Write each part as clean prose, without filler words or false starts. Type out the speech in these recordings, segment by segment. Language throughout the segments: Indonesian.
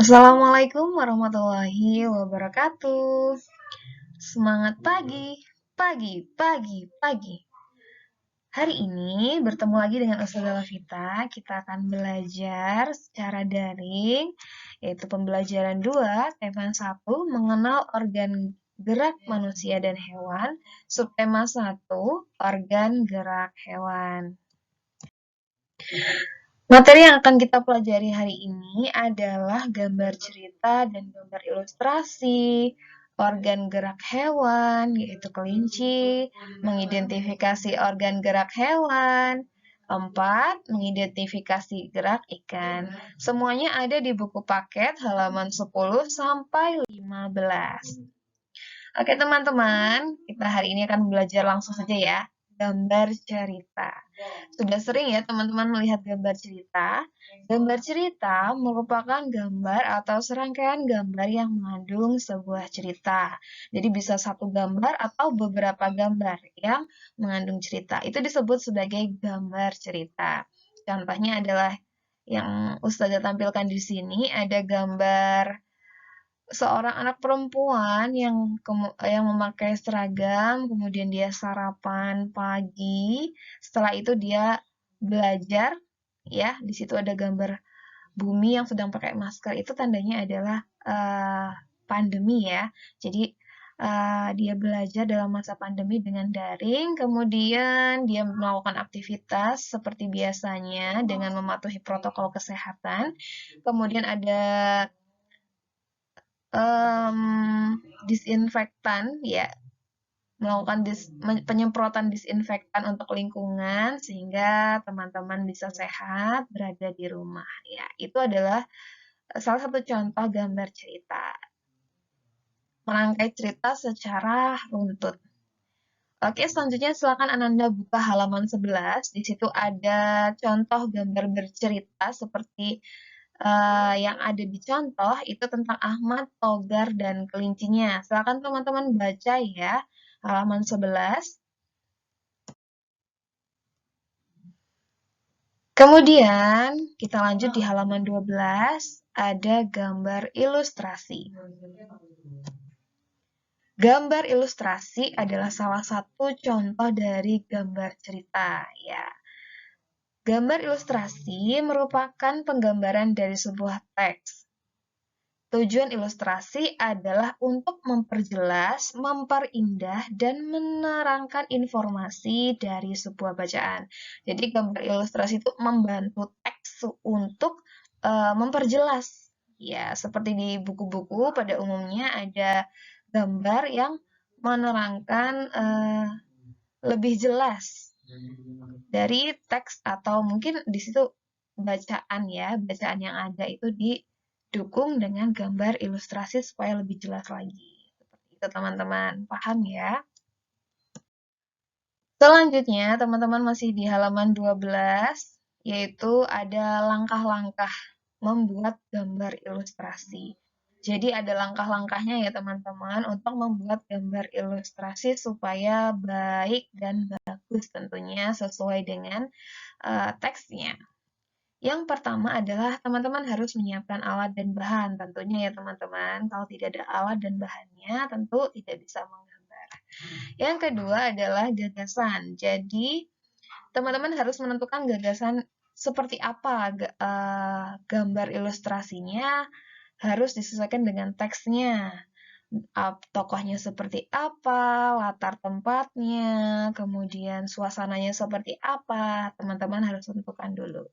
Assalamualaikum warahmatullahi wabarakatuh. Semangat pagi, pagi, pagi, pagi. Hari ini bertemu lagi dengan Ustazah Lavita. Kita akan belajar secara daring, yaitu pembelajaran 2, tema 1, mengenal organ gerak manusia dan hewan. Subtema 1, organ gerak hewan. Materi yang akan kita pelajari hari ini adalah gambar cerita dan gambar ilustrasi, organ gerak hewan, yaitu kelinci, mengidentifikasi organ gerak hewan, 4. Mengidentifikasi gerak ikan. Semuanya ada di buku paket halaman 10 sampai 15. Oke teman-teman, kita hari ini akan belajar langsung saja ya, gambar cerita. Sudah sering ya teman-teman melihat gambar cerita? Gambar cerita merupakan gambar atau serangkaian gambar yang mengandung sebuah cerita. Jadi bisa satu gambar atau beberapa gambar yang mengandung cerita. Itu disebut sebagai gambar cerita. Contohnya adalah yang Ustazah tampilkan di sini, ada gambar seorang anak perempuan yang memakai seragam, kemudian dia sarapan pagi, setelah itu dia belajar, ya, di situ ada gambar bumi yang sedang pakai masker, itu tandanya adalah pandemi ya. Jadi dia belajar dalam masa pandemi dengan daring, kemudian dia melakukan aktivitas seperti biasanya dengan mematuhi protokol kesehatan. Kemudian ada disinfektan ya, melakukan penyemprotan disinfektan untuk lingkungan sehingga teman-teman bisa sehat berada di rumah ya. Itu adalah salah satu contoh gambar cerita. Merangkai cerita secara runtut. Oke, selanjutnya silakan Ananda buka halaman 11. Di situ ada contoh gambar bercerita seperti yang ada di contoh itu tentang Ahmad, Togar, dan kelincinya. Silakan teman-teman baca ya, halaman 11. Kemudian kita lanjut di halaman 12, ada gambar ilustrasi. Gambar ilustrasi adalah salah satu contoh dari gambar cerita ya. Gambar ilustrasi merupakan penggambaran dari sebuah teks. Tujuan ilustrasi adalah untuk memperjelas, memperindah, dan menerangkan informasi dari sebuah bacaan. Jadi gambar ilustrasi itu membantu teks untuk memperjelas. Ya, seperti di buku-buku pada umumnya ada gambar yang menerangkan lebih jelas dari teks atau mungkin di situ bacaan ya, bacaan yang ada itu didukung dengan gambar ilustrasi supaya lebih jelas lagi. Seperti itu teman-teman, paham ya? Selanjutnya, teman-teman masih di halaman 12, yaitu ada langkah-langkah membuat gambar ilustrasi. Jadi ada langkah-langkahnya ya teman-teman untuk membuat gambar ilustrasi supaya baik dan bagus tentunya sesuai dengan teksnya. Yang pertama adalah teman-teman harus menyiapkan alat dan bahan tentunya ya teman-teman. Kalau tidak ada alat dan bahannya tentu tidak bisa menggambar. Yang kedua adalah gagasan. Jadi teman-teman harus menentukan gagasan seperti apa gambar ilustrasinya harus disesuaikan dengan teksnya. Tokohnya seperti apa, latar tempatnya, kemudian suasananya seperti apa, teman-teman harus tentukan dulu.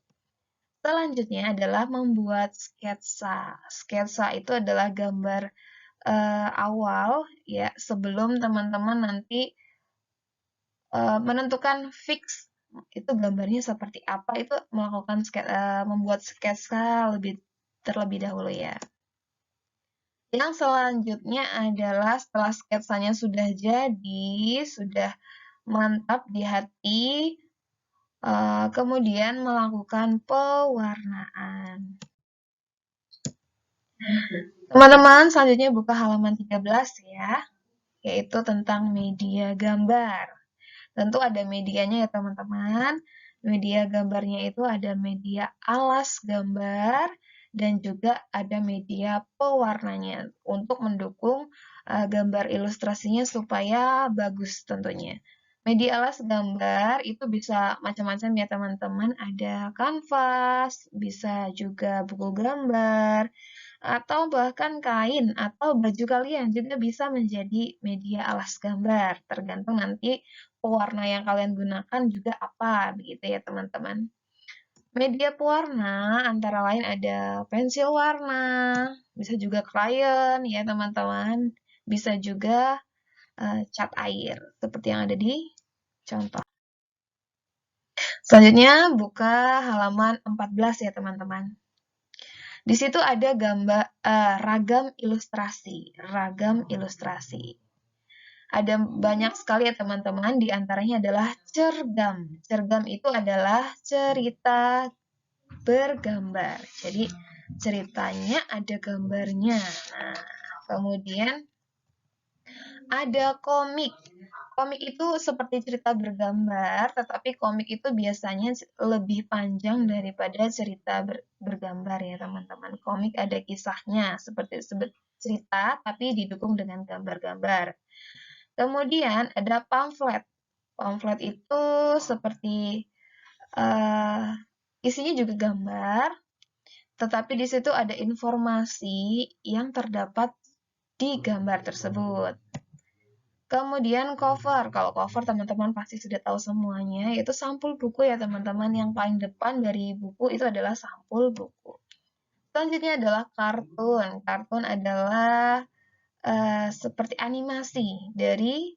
Selanjutnya adalah membuat sketsa. Sketsa itu adalah gambar awal ya sebelum teman-teman nanti menentukan fix itu gambarnya seperti apa, itu melakukan membuat sketsa terlebih dahulu ya. Yang selanjutnya adalah setelah sketsanya sudah jadi, sudah mantap di hati, kemudian melakukan pewarnaan. Teman-teman, selanjutnya buka halaman 13 ya, yaitu tentang media gambar. Tentu ada medianya ya teman-teman. Media gambarnya itu ada media alas gambar, dan juga ada media pewarnanya untuk mendukung gambar ilustrasinya supaya bagus tentunya. Media alas gambar itu bisa macam-macam ya teman-teman, ada kanvas, bisa juga buku gambar, atau bahkan kain atau baju kalian juga bisa menjadi media alas gambar, tergantung nanti pewarna yang kalian gunakan juga apa, begitu ya teman-teman. Media pewarna antara lain ada pensil warna, bisa juga krayon ya teman-teman, bisa juga cat air, seperti yang ada di contoh. Selanjutnya buka halaman 14 ya teman-teman. Di situ ada gambar ragam ilustrasi. Ada banyak sekali ya teman-teman, di antaranya adalah cergam. Cergam itu adalah cerita bergambar. Jadi ceritanya ada gambarnya. Nah, kemudian ada komik. Komik itu seperti cerita bergambar, tetapi komik itu biasanya lebih panjang daripada cerita bergambar ya teman-teman. Komik ada kisahnya seperti cerita, tapi didukung dengan gambar-gambar. Kemudian ada pamflet. Pamflet itu seperti isinya juga gambar, tetapi di situ ada informasi yang terdapat di gambar tersebut. Kemudian cover. Kalau cover teman-teman pasti sudah tahu semuanya, yaitu sampul buku ya teman-teman. Yang paling depan dari buku itu adalah sampul buku. Selanjutnya adalah kartun. Kartun adalah seperti animasi dari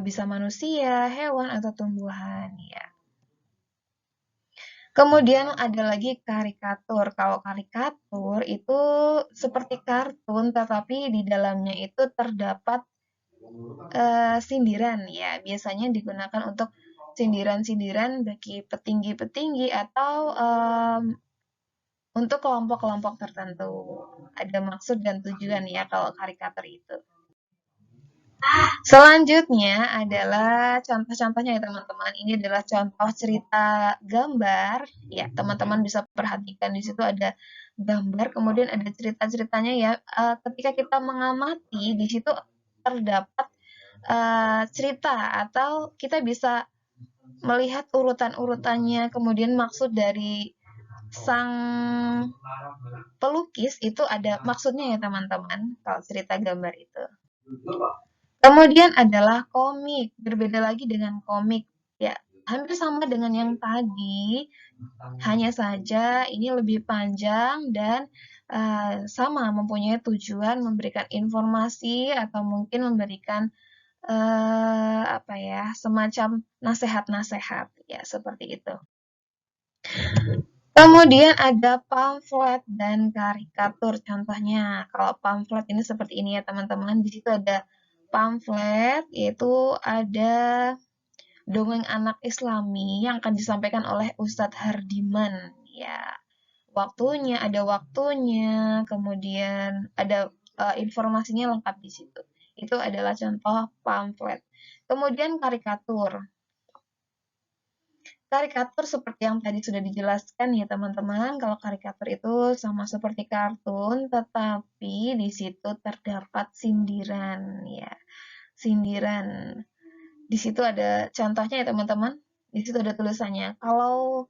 bisa manusia, hewan, atau tumbuhan. Ya. Kemudian ada lagi karikatur. Kalau karikatur itu seperti kartun, tetapi di dalamnya itu terdapat sindiran ya, biasanya digunakan untuk sindiran-sindiran bagi petinggi-petinggi atau untuk kelompok-kelompok tertentu. Ada maksud dan tujuan ya kalau karikatur itu. Selanjutnya adalah contoh-contohnya ya teman-teman. Ini adalah contoh cerita gambar. Ya, teman-teman bisa perhatikan di situ ada gambar, kemudian ada cerita-ceritanya ya. Ketika kita mengamati di situ terdapat cerita atau kita bisa melihat urutan-urutannya, kemudian maksud dari sang pelukis itu ada maksudnya ya teman-teman kalau cerita gambar itu. Kemudian adalah komik, berbeda lagi dengan komik ya, hampir sama dengan yang tadi, hanya saja ini lebih panjang dan sama mempunyai tujuan memberikan informasi atau mungkin memberikan apa ya, semacam nasehat-nasehat ya seperti itu. Kemudian ada pamflet dan karikatur. Contohnya, kalau pamflet ini seperti ini ya teman-teman. Di situ ada pamflet, yaitu ada dongeng anak Islami yang akan disampaikan oleh Ustadz Hardiman. Ya, waktunya, kemudian ada informasinya lengkap di situ. Itu adalah contoh pamflet. Kemudian karikatur. Karikatur seperti yang tadi sudah dijelaskan ya teman-teman, kalau karikatur itu sama seperti kartun, tetapi di situ terdapat sindiran ya. Sindiran. Di situ ada contohnya ya teman-teman. Di situ ada tulisannya. Kalau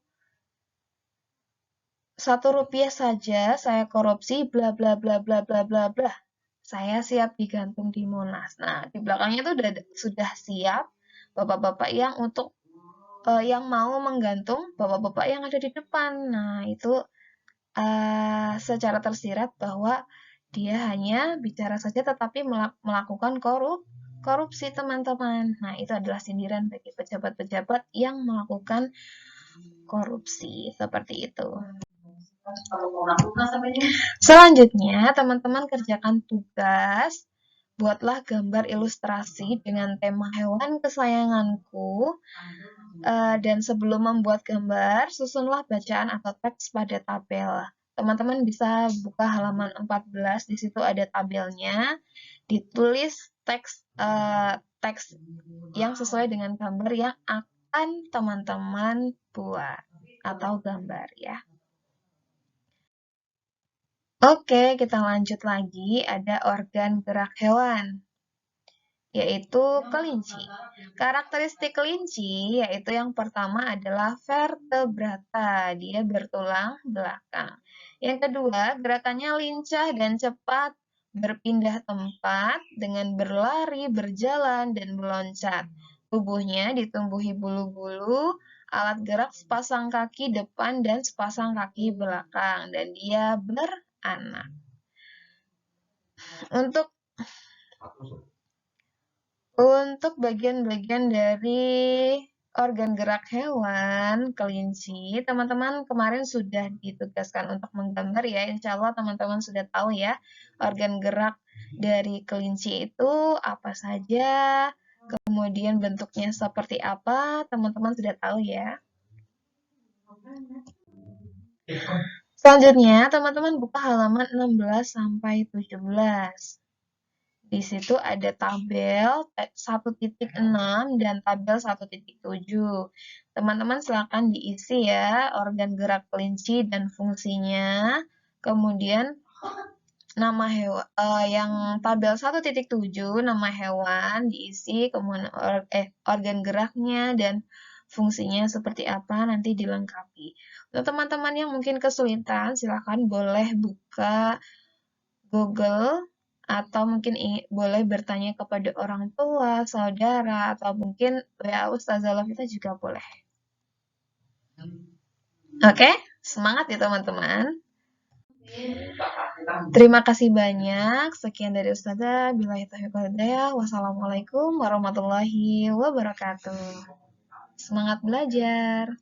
Rp1 saja saya korupsi bla bla bla bla bla bla bla. Saya siap digantung di Monas. Nah, di belakangnya itu sudah siap bapak-bapak yang untuk yang mau menggantung bapak-bapak yang ada di depan. Nah, itu secara tersirat bahwa dia hanya bicara saja tetapi melakukan korupsi teman-teman. Nah, itu adalah sindiran bagi pejabat-pejabat yang melakukan korupsi seperti itu. Selanjutnya, teman-teman kerjakan tugas. Buatlah gambar ilustrasi dengan tema hewan kesayanganku. Dan sebelum membuat gambar, susunlah bacaan atau teks pada tabel. Teman-teman bisa buka halaman 14, di situ ada tabelnya. Ditulis teks yang sesuai dengan gambar yang akan teman-teman buat atau gambar ya. Oke, kita lanjut lagi. Ada organ gerak hewan, yaitu kelinci. Karakteristik kelinci yaitu yang pertama adalah vertebrata, dia bertulang belakang. Yang kedua, gerakannya lincah dan cepat, berpindah tempat dengan berlari, berjalan, dan meloncat. Tubuhnya ditumbuhi bulu-bulu, alat gerak sepasang kaki depan dan sepasang kaki belakang, dan dia beranak. Untuk Untuk bagian-bagian dari organ gerak hewan, kelinci, teman-teman kemarin sudah ditugaskan untuk menggambar ya. Insya Allah teman-teman sudah tahu ya, organ gerak dari kelinci itu apa saja, kemudian bentuknya seperti apa, teman-teman sudah tahu ya. Selanjutnya, teman-teman buka halaman 16 sampai 17. Di situ ada tabel 1.6 dan tabel 1.7. Teman-teman silakan diisi ya organ gerak kelinci dan fungsinya. Kemudian nama hewan yang tabel 1.7 nama hewan diisi, kemudian organ geraknya dan fungsinya seperti apa nanti dilengkapi. Untuk teman-teman yang mungkin kesulitan, silakan boleh buka Google atau mungkin boleh bertanya kepada orang tua, saudara, atau mungkin WA Ustazah Lovita juga boleh. Oke, semangat ya teman-teman. Terima kasih banyak. Sekian dari Ustazah. Billahi taufiq wal hidayah. Wassalamualaikum warahmatullahi wabarakatuh. Semangat belajar.